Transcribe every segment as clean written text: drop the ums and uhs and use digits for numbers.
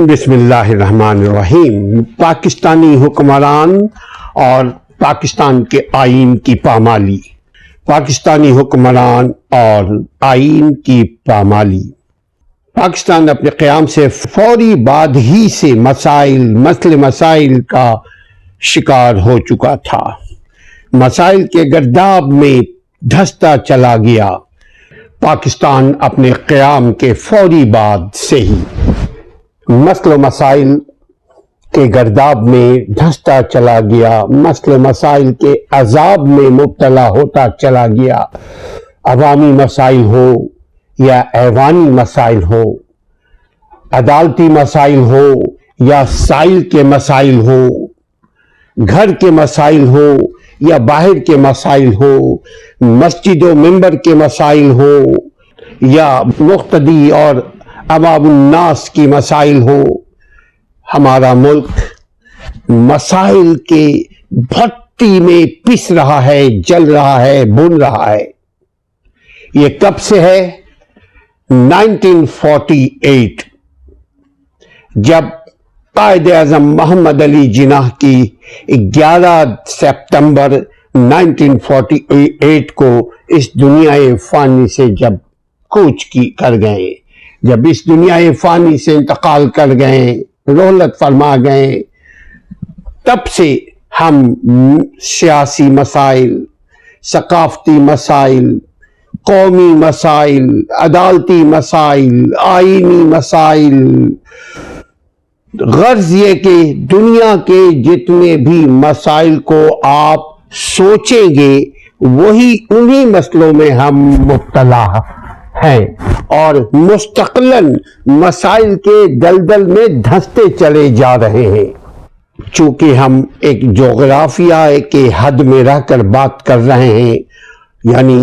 بسم اللہ الرحمن الرحیم۔ پاکستانی حکمران اور پاکستان کے آئین کی پامالی۔ پاکستانی حکمران اور آئین کی پامالی۔ پاکستان اپنے قیام سے فوری بعد ہی سے مسائل کا شکار ہو چکا تھا۔ مسائل کے گرداب میں دھنستا چلا گیا۔ پاکستان اپنے قیام کے فوری بعد سے ہی مسائل کے گرداب میں دھنستا چلا گیا، مسائل کے عذاب میں مبتلا ہوتا چلا گیا۔ عوامی مسائل ہو یا ایوانی مسائل ہو، عدالتی مسائل ہو یا سائل کے مسائل ہو، گھر کے مسائل ہو یا باہر کے مسائل ہو، مسجد و منبر کے مسائل ہو یا مقتدی اور عوام الناس کی مسائل ہو، ہمارا ملک مسائل کے بھٹی میں پس رہا ہے، جل رہا ہے، بن رہا ہے۔ یہ کب سے ہے؟ 1948 جب قائد اعظم محمد علی جناح کی 11 سپتمبر 1948 کو اس دنیا فانی سے جب کوچ کر گئے، جب اس دنیا فانی سے انتقال کر گئے، رحلت فرما گئے، تب سے ہم سیاسی مسائل، ثقافتی مسائل، قومی مسائل، عدالتی مسائل، آئینی مسائل، غرض یہ کہ دنیا کے جتنے بھی مسائل کو آپ سوچیں گے وہی انہی مسئلوں میں ہم مبتلا ہیں اور مستقلاً مسائل کے دلدل میں دھنستے چلے جا رہے ہیں۔ چونکہ ہم ایک جغرافیہ کے حد میں رہ کر بات کر رہے ہیں، یعنی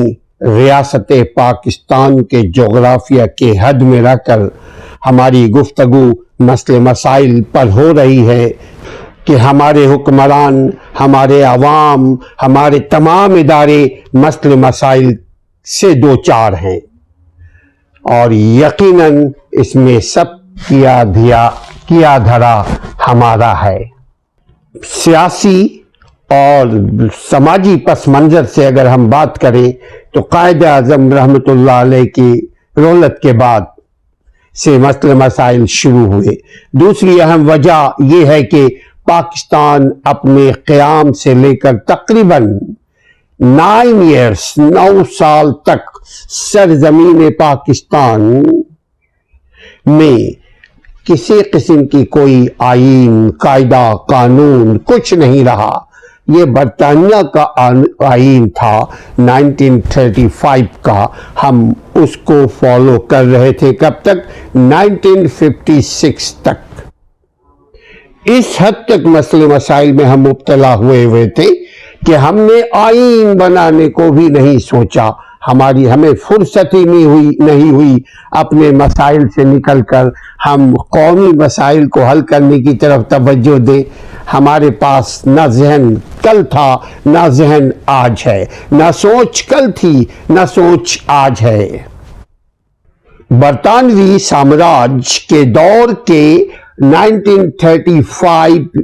ریاست پاکستان کے جغرافیہ کے حد میں رہ کر ہماری گفتگو مسائل پر ہو رہی ہے کہ ہمارے حکمران، ہمارے عوام، ہمارے تمام ادارے مسائل سے دوچار ہیں، اور یقیناً اس میں سب کیا دھرا ہمارا ہے۔ سیاسی اور سماجی پس منظر سے اگر ہم بات کریں تو قائد اعظم رحمۃ اللہ علیہ کی رحلت کے بعد سے مسائل شروع ہوئے۔ دوسری اہم وجہ یہ ہے کہ پاکستان اپنے قیام سے لے کر تقریباً 9 سال تک سرزمین پاکستان میں کسی قسم کی کوئی آئین، قاعدہ، قانون کچھ نہیں رہا۔ یہ برطانیہ کا آئین تھا 1935 کا، ہم اس کو فالو کر رہے تھے کب تک؟ 1956 تک۔ اس حد تک مسائل میں ہم مبتلا ہوئے تھے کہ ہم نے آئین بنانے کو بھی نہیں سوچا، ہمیں فرصت ہی نہیں ہوئی اپنے مسائل سے نکل کر ہم قومی مسائل کو حل کرنے کی طرف توجہ دیں۔ ہمارے پاس نہ ذہن کل تھا نہ ذہن آج ہے، نہ سوچ کل تھی نہ سوچ آج ہے۔ برطانوی سامراج کے دور کے 1935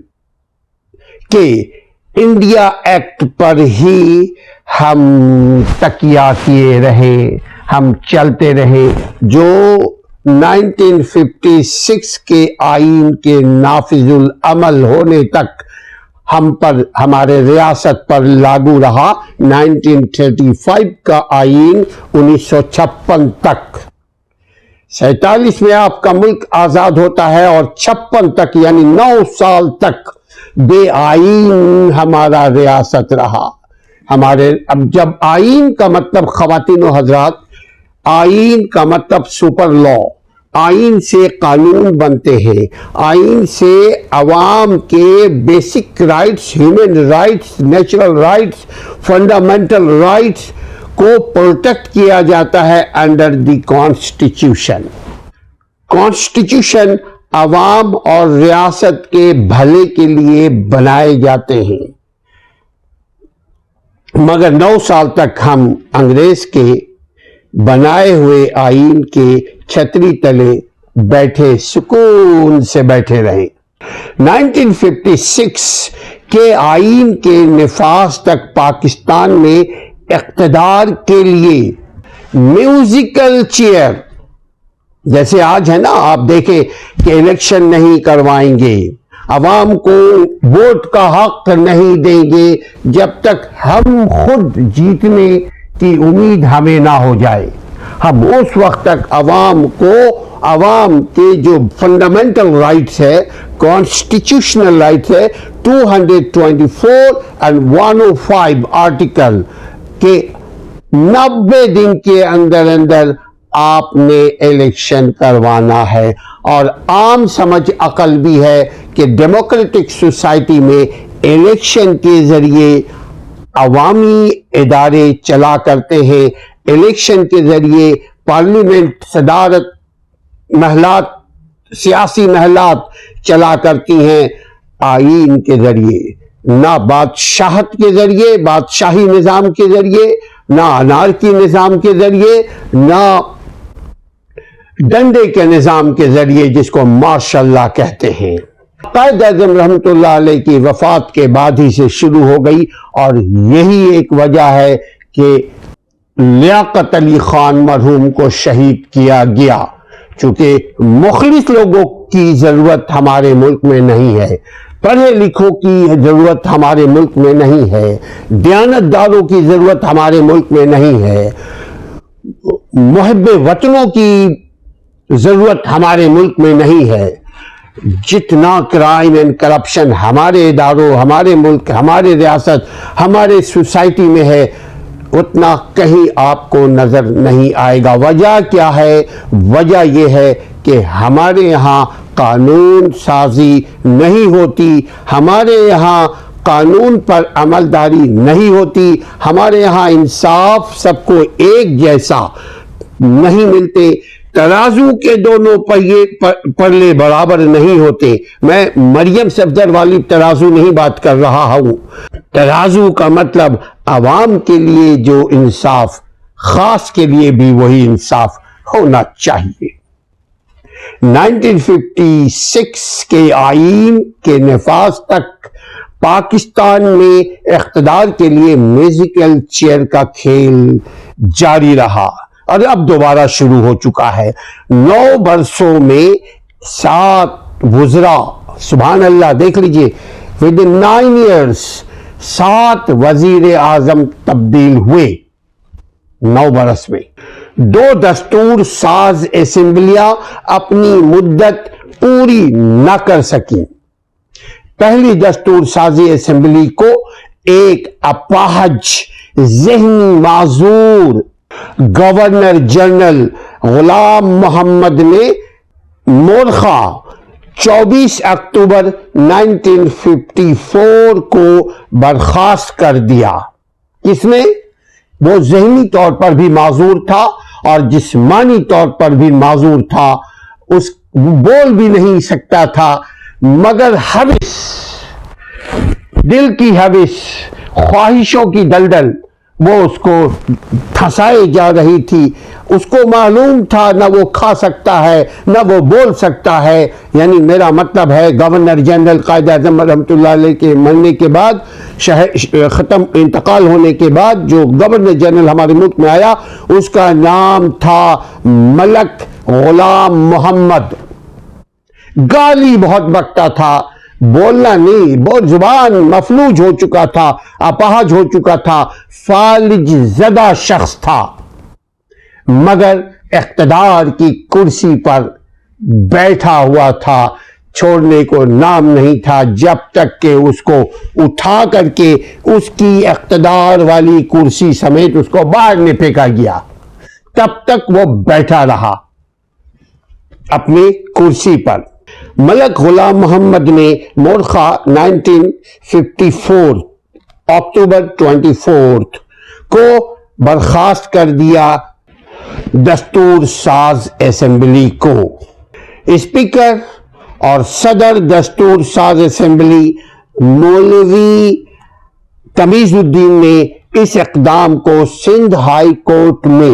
کے انڈیا ایکٹ پر ہی ہم تکیہ کیے رہے، ہم چلتے رہے، جو 1956 کے آئین کے نافذ العمل ہونے تک ہم پر، ہمارے ریاست پر لاگو رہا۔ 1935 کا آئین 1956 تک۔ 47 میں آپ کا ملک آزاد ہوتا ہے اور 56 تک یعنی 9 سال تک بے آئین ہمارا ریاست رہا۔ اب جب آئین کا مطلب، خواتین و حضرات، آئین کا مطلب سپر لا، آئین سے قانون بنتے ہیں، آئین سے عوام کے basic rights, human rights, natural rights, fundamental rights کو پروٹیکٹ کیا جاتا ہے انڈر دی کانسٹیٹیوشن۔ کانسٹیٹیوشن عوام اور ریاست کے بھلے کے لیے بنائے جاتے ہیں، مگر 9 سال تک ہم انگریز کے بنائے ہوئے آئین کے چھتری تلے بیٹھے سکون سے بیٹھے رہیں۔ 1956 کے آئین کے نفاذ تک پاکستان میں اقتدار کے لیے میوزیکل چیئر، جیسے آج ہے نا، آپ دیکھیں کہ الیکشن نہیں کروائیں گے، عوام کو ووٹ کا حق نہیں دیں گے جب تک ہم خود جیتنے کی امید ہمیں نہ ہو جائے۔ ہم اس وقت تک عوام کے جو فنڈامنٹل رائٹس ہے، کانسٹیٹیوشنل رائٹس ہے، 224 and 105 آرٹیکل کے 90 دن کے اندر آپ نے الیکشن کروانا ہے۔ اور عام سمجھ عقل بھی ہے کہ ڈیموکریٹک سوسائٹی میں الیکشن کے ذریعے عوامی ادارے چلا کرتے ہیں، الیکشن کے ذریعے پارلیمنٹ، صدارت، محلات، سیاسی محلات چلا کرتی ہیں، آئین کے ذریعے، نہ بادشاہت کے ذریعے، بادشاہی نظام کے ذریعے، نہ انارکی نظام کے ذریعے، نہ ڈنڈے کے نظام کے ذریعے جس کو ماشاء اللہ کہتے ہیں۔ قائد اعظم رحمۃ اللہ علیہ کی وفات کے بعد ہی سے شروع ہو گئی، اور یہی ایک وجہ ہے کہ لیاقت علی خان مرحوم کو شہید کیا گیا، چونکہ مخلص لوگوں کی ضرورت ہمارے ملک میں نہیں ہے، پڑھے لکھوں کی ضرورت ہمارے ملک میں نہیں ہے، دیانت داروں کی ضرورت ہمارے ملک میں نہیں ہے، محب وطنوں کی ضرورت ہمارے ملک میں نہیں ہے۔ جتنا کرائم اینڈ کرپشن ہمارے اداروں، ہمارے ملک، ہمارے ریاست، ہمارے سوسائٹی میں ہے، اتنا کہیں آپ کو نظر نہیں آئے گا۔ وجہ کیا ہے؟ وجہ یہ ہے کہ ہمارے یہاں قانون سازی نہیں ہوتی، ہمارے یہاں قانون پر عملداری نہیں ہوتی، ہمارے یہاں انصاف سب کو ایک جیسا نہیں ملتے، ترازو کے دونوں پلے برابر نہیں ہوتے۔ میں مریم صفدر والی ترازو نہیں بات کر رہا ہوں، ترازو کا مطلب عوام کے لیے جو انصاف، خاص کے لیے بھی وہی انصاف ہونا چاہیے۔ 1956 کے آئین کے نفاذ تک پاکستان میں اقتدار کے لیے میوزیکل چیئر کا کھیل جاری رہا، اور اب دوبارہ شروع ہو چکا ہے۔ 9 برسوں میں 7 وزراء، سبحان اللہ، دیکھ لیجئے، within 9 years 7 وزیر اعظم تبدیل ہوئے 9 برس میں۔ 2 دستور ساز اسمبلیاں اپنی مدت پوری نہ کر سکیں۔ پہلی دستور سازی اسمبلی کو ایک اپاہج، ذہنی معذور گورنر جنرل غلام محمد نے مورخہ 24 اکتوبر 1954 کو برخاست کر دیا۔ اس میں وہ ذہنی طور پر بھی معذور تھا اور جسمانی طور پر بھی معذور تھا، بول بھی نہیں سکتا تھا، مگر حوث، دل کی حوث، خواہشوں کی دلدل وہ اس کو پھنسائے جا رہی تھی۔ اس کو معلوم تھا نہ وہ کھا سکتا ہے نہ وہ بول سکتا ہے، یعنی میرا مطلب ہے گورنر جنرل قائد اعظم رحمۃ اللہ علیہ کے مرنے کے بعد، انتقال ہونے کے بعد جو گورنر جنرل ہمارے ملک میں آیا اس کا نام تھا ملک غلام محمد۔ گالی بہت بکتا تھا، بولنا نہیں، بہت زبان مفلوج ہو چکا تھا، اپاہج ہو چکا تھا، فالج زدہ شخص تھا، مگر اقتدار کی کرسی پر بیٹھا ہوا تھا، چھوڑنے کو نام نہیں تھا، جب تک کہ اس کو اٹھا کر کے اس کی اقتدار والی کرسی سمیت اس کو باہر نہیں پھینکا گیا، تب تک وہ بیٹھا رہا اپنی کرسی پر۔ ملک غلام محمد نے مورخہ 1954 اکتوبر 24 کو برخاست کر دیا دستور ساز اسمبلی کو۔ اسپیکر اور صدر دستور ساز اسمبلی مولوی تمیز الدین نے اس اقدام کو سندھ ہائی کورٹ میں